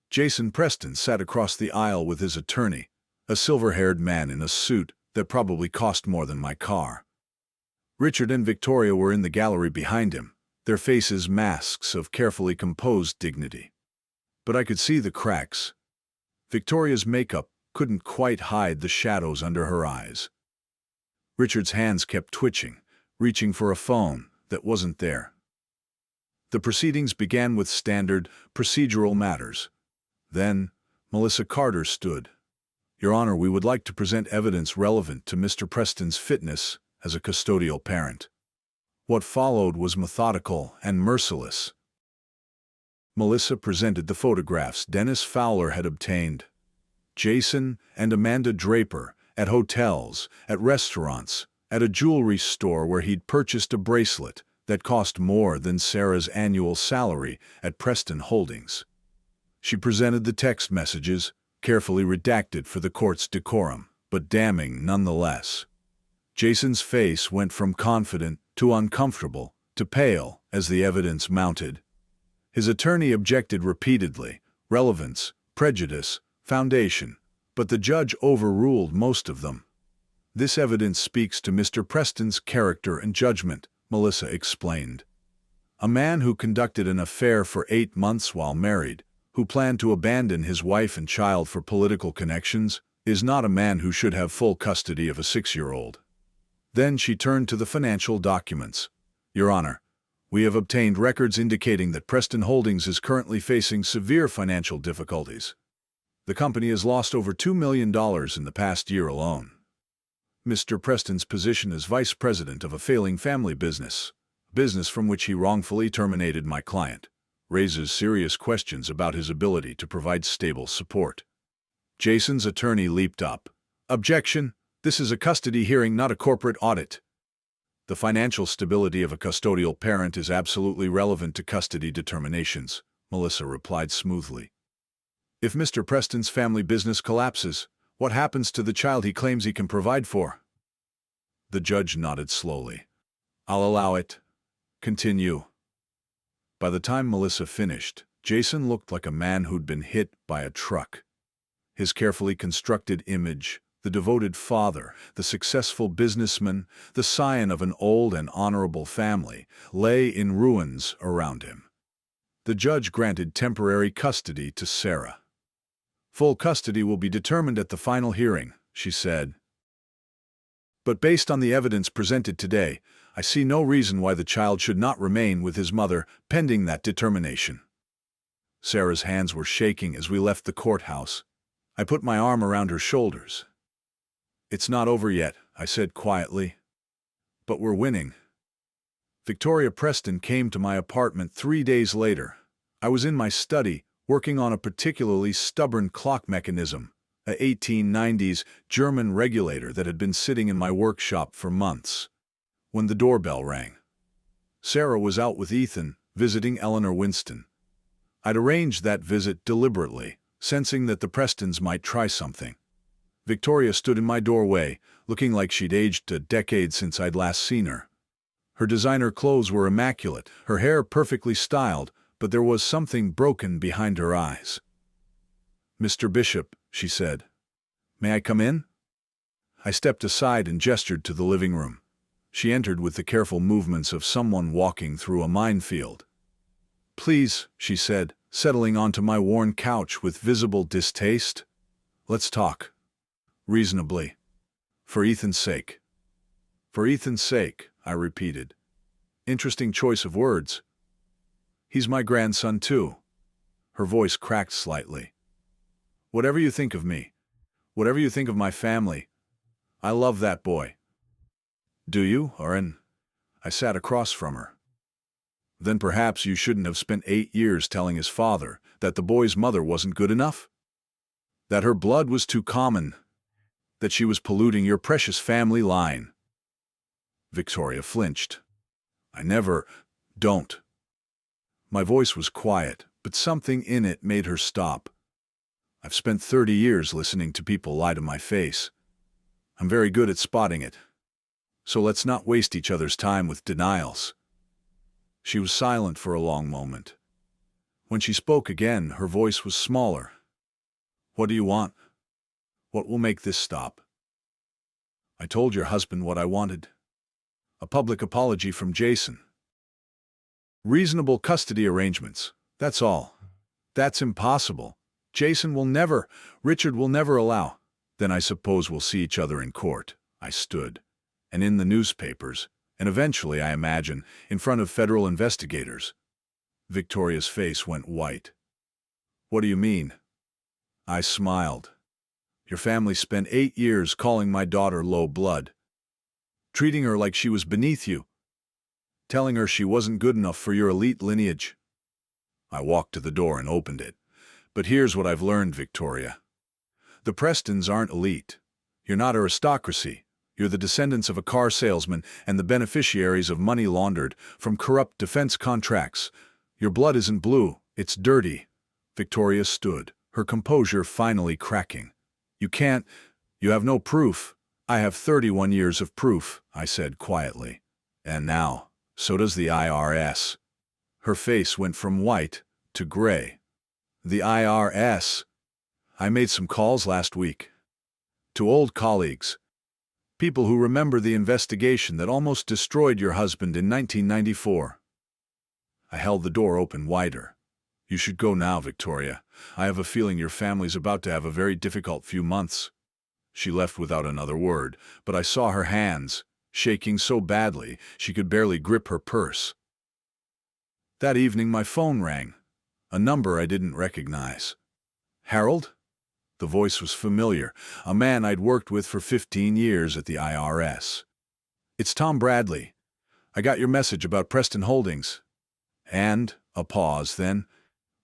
S1: Jason Preston sat across the aisle with his attorney, a silver-haired man in a suit that probably cost more than my car. Richard and Victoria were in the gallery behind him, their faces masks of carefully composed dignity. But I could see the cracks. Victoria's makeup couldn't quite hide the shadows under her eyes. Richard's hands kept twitching, reaching for a phone that wasn't there. The proceedings began with standard, procedural matters. Then, Melissa Carter stood. Your Honor, we would like to present evidence relevant to Mr. Preston's fitness as a custodial parent. What followed was methodical and merciless. Melissa presented the photographs Dennis Fowler had obtained. Jason and Amanda Draper at hotels, at restaurants, at a jewelry store where he'd purchased a bracelet that cost more than Sarah's annual salary at Preston Holdings. She presented the text messages, carefully redacted for the court's decorum, but damning nonetheless. Jason's face went from confident to uncomfortable to pale as the evidence mounted. His attorney objected repeatedly, relevance, prejudice, foundation, but the judge overruled most of them. This evidence speaks to Mr. Preston's character and judgment, Melissa explained. A man who conducted an affair for 8 months while married, who planned to abandon his wife and child for political connections, is not a man who should have full custody of a 6-year-old. Then she turned to the financial documents. Your Honor, we have obtained records indicating that Preston Holdings is currently facing severe financial difficulties. The company has lost over $2 million in the past year alone. Mr. Preston's position as vice president of a failing family business from which he wrongfully terminated my client, raises serious questions about his ability to provide stable support. Jason's attorney leaped up. Objection! This is a custody hearing, not a corporate audit. The financial stability of a custodial parent is absolutely relevant to custody determinations, Melissa replied smoothly. If Mr. Preston's family business collapses, what happens to the child he claims he can provide for? The judge nodded slowly. I'll allow it. Continue. By the time Melissa finished, Jason looked like a man who'd been hit by a truck. His carefully constructed image, the devoted father, the successful businessman, the scion of an old and honorable family, lay in ruins around him. The judge granted temporary custody to Sarah. Full custody will be determined at the final hearing, she said. But based on the evidence presented today, I see no reason why the child should not remain with his mother pending that determination. Sarah's hands were shaking as we left the courthouse. I put my arm around her shoulders. It's not over yet, I said quietly. But we're winning. Victoria Preston came to my apartment 3 days later. I was in my study, working on a particularly stubborn clock mechanism, a 1890s German regulator that had been sitting in my workshop for months. When the doorbell rang, Sarah was out with Ethan, visiting Eleanor Winston. I'd arranged that visit deliberately, sensing that the Prestons might try something. Victoria stood in my doorway, looking like she'd aged a decade since I'd last seen her. Her designer clothes were immaculate, her hair perfectly styled, but there was something broken behind her eyes. "Mr. Bishop," she said, "may I come in?" I stepped aside and gestured to the living room. She entered with the careful movements of someone walking through a minefield. "Please," she said, settling onto my worn couch with visible distaste. "Let's talk. Reasonably. For Ethan's sake." "For Ethan's sake," I repeated. Interesting choice of words. "He's my grandson, too." Her voice cracked slightly. "Whatever you think of me, whatever you think of my family, I love that boy." "Do you, Oren?" I sat across from her. "Then perhaps you shouldn't have spent 8 years telling his father that the boy's mother wasn't good enough? That her blood was too common? That she was polluting your precious family line?" Victoria flinched. Don't." My voice was quiet, but something in it made her stop. "I've spent 30 years listening to people lie to my face. I'm very good at spotting it. So let's not waste each other's time with denials." She was silent for a long moment. When she spoke again, her voice was smaller. "What do you want? What will make this stop?" "I told your husband what I wanted. A public apology from Jason. Reasonable custody arrangements, that's all." "That's impossible. Richard will never allow." "Then I suppose we'll see each other in court." I stood. "And in the newspapers, and eventually, I imagine, in front of federal investigators." Victoria's face went white. "What do you mean?" I smiled. "Your family spent 8 years calling my daughter low blood, treating her like she was beneath you, telling her she wasn't good enough for your elite lineage." I walked to the door and opened it. "But here's what I've learned, Victoria. The Prestons aren't elite. You're not aristocracy. You're the descendants of a car salesman and the beneficiaries of money laundered from corrupt defense contracts. Your blood isn't blue, it's dirty." Victoria stood, her composure finally cracking. You have no proof." "I have 31 years of proof," I said quietly. "And now, so does the IRS." Her face went from white to gray. "The IRS? I made some calls last week. To old colleagues. People who remember the investigation that almost destroyed your husband in 1994. I held the door open wider. "You should go now, Victoria. I have a feeling your family's about to have a very difficult few months." She left without another word, but I saw her hands, shaking so badly she could barely grip her purse. That evening my phone rang. A number I didn't recognize. "Harold?" The voice was familiar, a man I'd worked with for 15 years at the IRS. "It's Tom Bradley. I got your message about Preston Holdings." And, a pause then,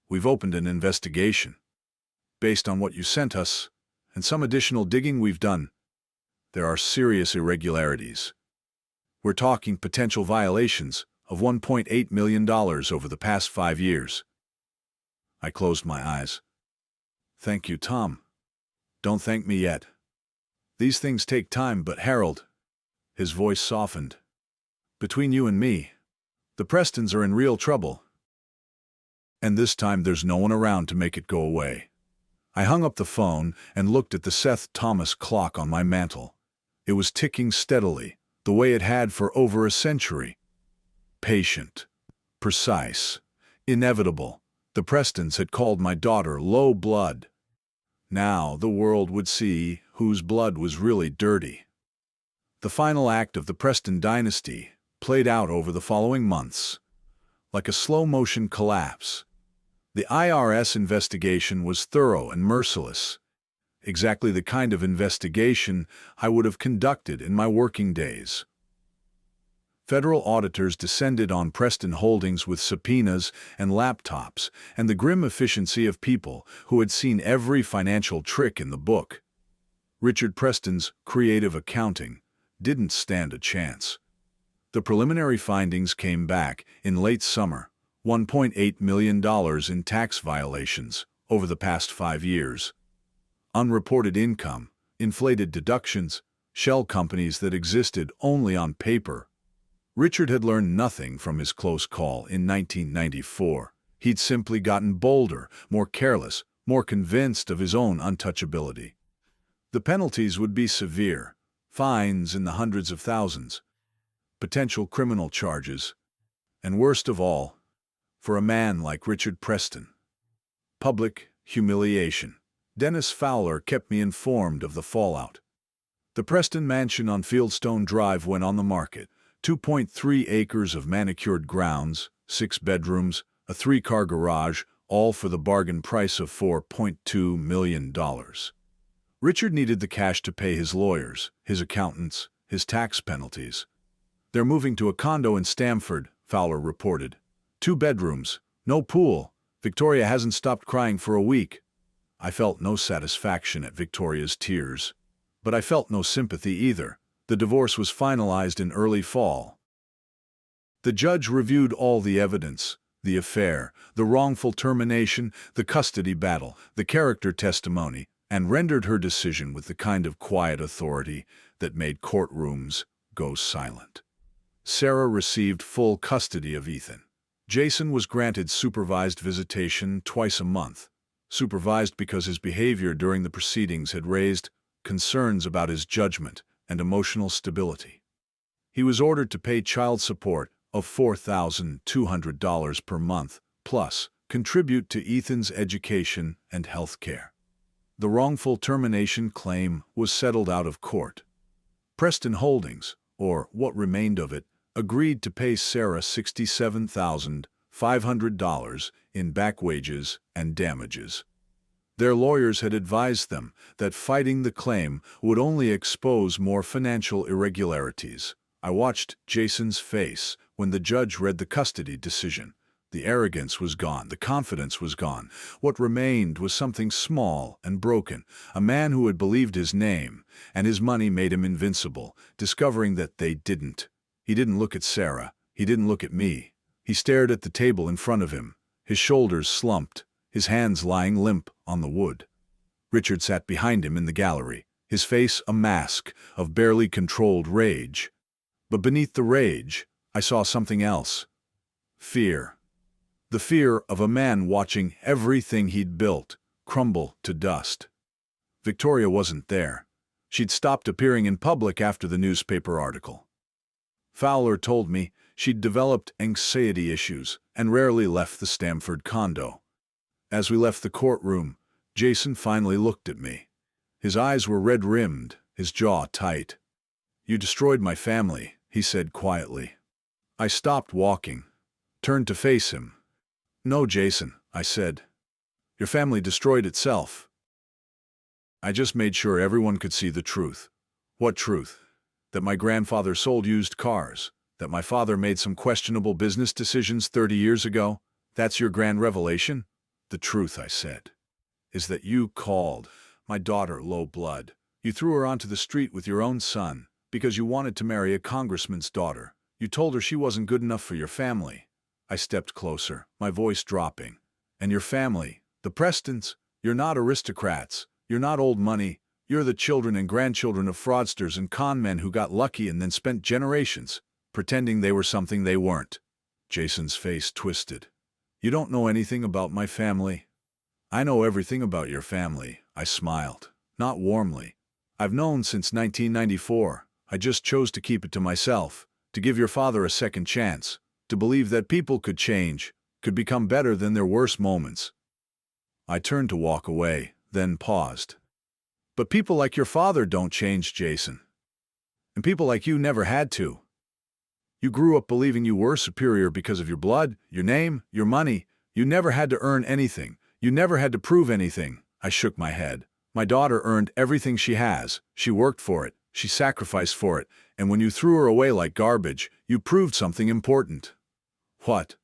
S1: "We've opened an investigation. Based on what you sent us, and some additional digging we've done, there are serious irregularities. We're talking potential violations of $1.8 million over the past 5 years." I closed my eyes. "Thank you, Tom." "Don't thank me yet. These things take time, but Harold," his voice softened, "between you and me, the Prestons are in real trouble. And this time there's no one around to make it go away." I hung up the phone and looked at the Seth Thomas clock on my mantel. It was ticking steadily, the way it had for over a century. Patient, precise, inevitable. The Prestons had called my daughter low blood. Now the world would see whose blood was really dirty. The final act of the Preston dynasty played out over the following months, like a slow-motion collapse. The IRS investigation was thorough and merciless, exactly the kind of investigation I would have conducted in my working days. Federal auditors descended on Preston Holdings with subpoenas and laptops and the grim efficiency of people who had seen every financial trick in the book. Richard Preston's creative accounting didn't stand a chance. The preliminary findings came back in late summer, $1.8 million in tax violations over the past 5 years. Unreported income, inflated deductions, shell companies that existed only on paper. Richard had learned nothing from his close call in 1994. He'd simply gotten bolder, more careless, more convinced of his own untouchability. The penalties would be severe, fines in the hundreds of thousands, potential criminal charges, and worst of all, for a man like Richard Preston, public humiliation. Dennis Fowler kept me informed of the fallout. The Preston mansion on Fieldstone Drive went on the market. 2.3 acres of manicured grounds, 6 bedrooms, a 3-car garage, all for the bargain price of $4.2 million. Richard needed the cash to pay his lawyers, his accountants, his tax penalties. "They're moving to a condo in Stamford," Fowler reported. 2 bedrooms, no pool. Victoria hasn't stopped crying for a week. I felt no satisfaction at Victoria's tears. But I felt no sympathy either. The divorce was finalized in early fall. The judge reviewed all the evidence, the affair, the wrongful termination, the custody battle, the character testimony, and rendered her decision with the kind of quiet authority that made courtrooms go silent. Sarah received full custody of Ethan. Jason was granted supervised visitation twice a month. Supervised because his behavior during the proceedings had raised concerns about his judgment and emotional stability. He was ordered to pay child support of $4,200 per month, plus contribute to Ethan's education and health care. The wrongful termination claim was settled out of court. Preston Holdings, or what remained of it, agreed to pay Sarah $67,500 in back wages and damages. Their lawyers had advised them that fighting the claim would only expose more financial irregularities. I watched Jason's face when the judge read the custody decision. The arrogance was gone, the confidence was gone. What remained was something small and broken, a man who had believed his name, and his money made him invincible, discovering that they didn't. He didn't look at Sarah, he didn't look at me. He stared at the table in front of him, his shoulders slumped, his hands lying limp on the wood. Richard sat behind him in the gallery, his face a mask of barely controlled rage. But beneath the rage, I saw something else. Fear. The fear of a man watching everything he'd built crumble to dust. Victoria wasn't there. She'd stopped appearing in public after the newspaper article. Fowler told me she'd developed anxiety issues and rarely left the Stamford condo. As we left the courtroom, Jason finally looked at me. His eyes were red-rimmed, his jaw tight. "You destroyed my family," he said quietly. I stopped walking, turned to face him. "No, Jason," I said. "Your family destroyed itself. I just made sure everyone could see the truth." "What truth?" "That my grandfather sold used cars, that my father made some questionable business decisions 30 years ago. That's your grand revelation?" "The truth," I said, "is that you called my daughter low blood. You threw her onto the street with your own son because you wanted to marry a congressman's daughter. You told her she wasn't good enough for your family." I stepped closer, my voice dropping. "And your family, the Prestons, you're not aristocrats. You're not old money. You're the children and grandchildren of fraudsters and con men who got lucky and then spent generations pretending they were something they weren't." Jason's face twisted. "You don't know anything about my family." "I know everything about your family," I smiled, not warmly. "I've known since 1994. I just chose to keep it to myself, to give your father a second chance, to believe that people could change, could become better than their worst moments." I turned to walk away, then paused. "But people like your father don't change, Jason. And people like you never had to. You grew up believing you were superior because of your blood, your name, your money. You never had to earn anything. You never had to prove anything." I shook my head. "My daughter earned everything she has. She worked for it. She sacrificed for it, and when you threw her away like garbage, you proved something important. What?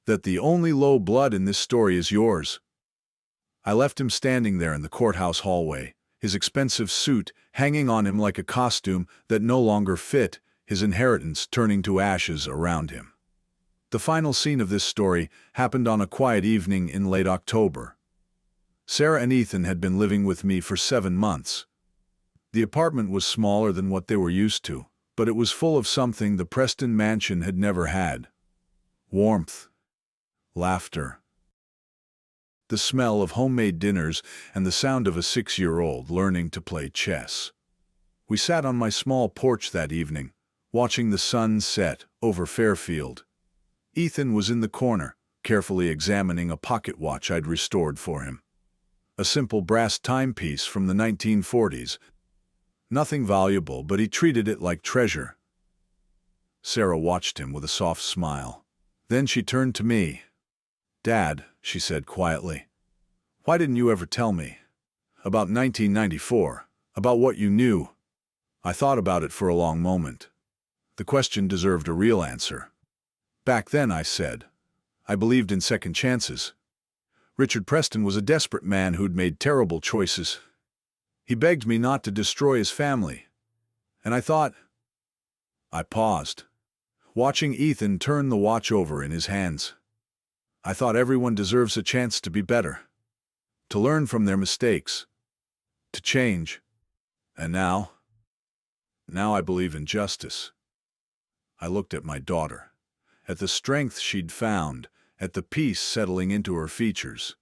S1: That the only low blood in this story is yours. I left him standing there in the courthouse hallway, his expensive suit hanging on him like a costume that no longer fit, his inheritance turning to ashes around him. The final scene of this story happened on a quiet evening in late October. Sarah and Ethan had been living with me for 7 months. The apartment was smaller than what they were used to, but it was full of something the Preston mansion had never had. Warmth. Laughter. The smell of homemade dinners and the sound of a 6-year-old learning to play chess. We sat on my small porch that evening, watching the sun set over Fairfield. Ethan was in the corner, carefully examining a pocket watch I'd restored for him. A simple brass timepiece from the 1940s. Nothing valuable, but he treated it like treasure. Sarah watched him with a soft smile. Then she turned to me. "Dad," she said quietly, "why didn't you ever tell me? About 1994, about what you knew?" I thought about it for a long moment. The question deserved a real answer. "Back then," I said, "I believed in second chances. Richard Preston was a desperate man who'd made terrible choices. He begged me not to destroy his family. And I thought—" I paused, watching Ethan turn the watch over in his hands. "I thought everyone deserves a chance to be better, to learn from their mistakes, to change. And now I believe in justice." I looked at my daughter, at the strength she'd found, at the peace settling into her features.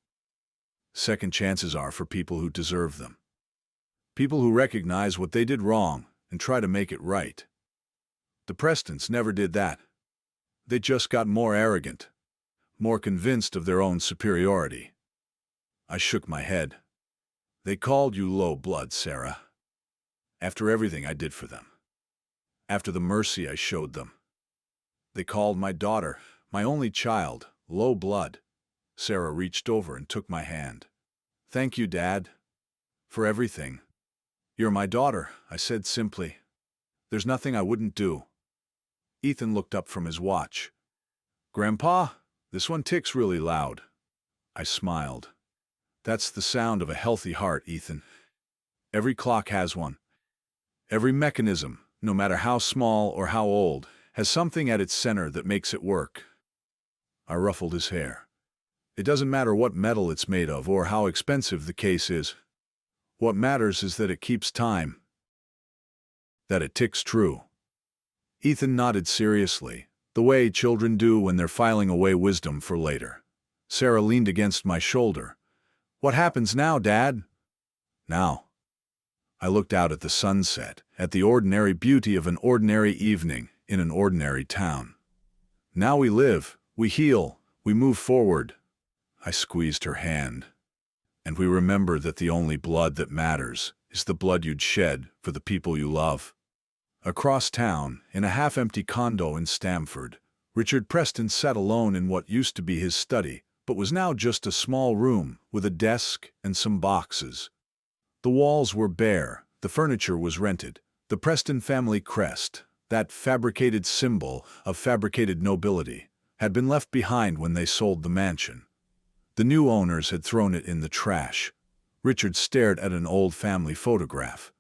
S1: Second chances are for people who deserve them. People who recognize what they did wrong and try to make it right. The Prestons never did that. They just got more arrogant, more convinced of their own superiority. I shook my head. "They called you low blood, Sarah. After everything I did for them. After the mercy I showed them. They called my daughter, my only child, low blood." Sarah reached over and took my hand. "Thank you, Dad, for everything." "You're my daughter," I said simply. "There's nothing I wouldn't do." Ethan looked up from his watch. "Grandpa, this one ticks really loud." I smiled. "That's the sound of a healthy heart, Ethan. Every clock has one. Every mechanism, no matter how small or how old, has something at its center that makes it work." I ruffled his hair. "It doesn't matter what metal it's made of or how expensive the case is. What matters is that it keeps time. That it ticks true." Ethan nodded seriously, the way children do when they're filing away wisdom for later. Sarah leaned against my shoulder. "What happens now, Dad?" "Now." I looked out at the sunset, at the ordinary beauty of an ordinary evening in an ordinary town. "Now we live, we heal, we move forward." I squeezed her hand. "And we remember that the only blood that matters is the blood you'd shed for the people you love." Across town, in a half-empty condo in Stamford, Richard Preston sat alone in what used to be his study, but was now just a small room with a desk and some boxes. The walls were bare, the furniture was rented. The Preston family crest, that fabricated symbol of fabricated nobility, had been left behind when they sold the mansion. The new owners had thrown it in the trash. Richard stared at an old family photograph.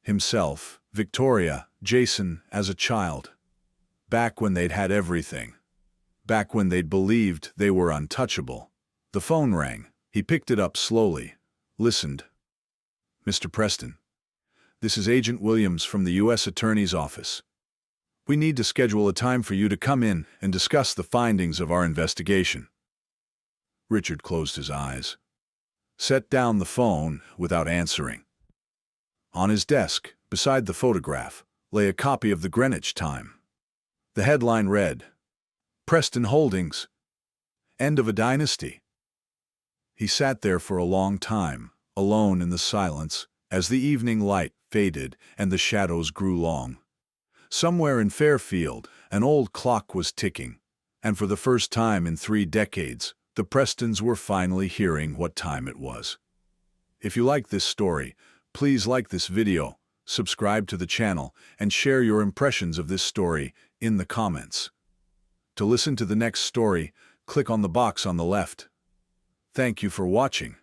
S1: Himself, Victoria, Jason as a child. Back when they'd had everything. Back when they'd believed they were untouchable. The phone rang. He picked it up slowly, listened. "Mr. Preston, this is Agent Williams from the U.S. Attorney's Office. We need to schedule a time for you to come in and discuss the findings of our investigation." Richard closed his eyes, set down the phone without answering. On his desk, beside the photograph, lay a copy of the Greenwich Time. The headline read, "Preston Holdings, End of a Dynasty." He sat there for a long time, alone in the silence, as the evening light faded and the shadows grew long. Somewhere in Fairfield, an old clock was ticking, and for the first time in 3 decades, the Prestons were finally hearing what time it was. If you like this story, please like this video, subscribe to the channel, and share your impressions of this story in the comments. To listen to the next story, click on the box on the left. Thank you for watching.